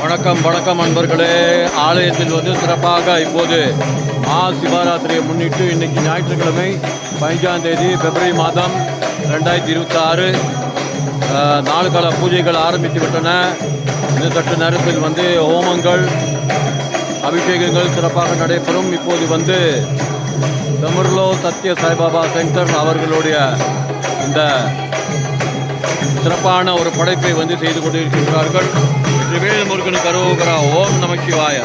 வணக்கம் வணக்கம் அன்பர்களே. ஆலயத்தில் சிறப்பாக இப்போது சிவராத்திரியை முன்னிட்டு இன்றைக்கி ஞாயிற்றுக்கிழமை 15ஆம் தேதி பிப்ரவரி மாதம் 2026 4 கால பூஜைகள் ஆரம்பித்து விட்டன. இன்னும் சற்று நேரத்தில் ஹோமங்கள் அபிஷேகங்கள் சிறப்பாக நடைபெறும். இப்போது தமிழ்லோ சத்ய சாய்பாபா சென்டர் அவர்களுடைய இந்த சிறப்பான ஒரு படைப்பை செய்து கொண்டிருக்கின்றார்கள். வெற்றிவேல் முருகனுக்கு அரோகரா. ஓம் நம சிவாய.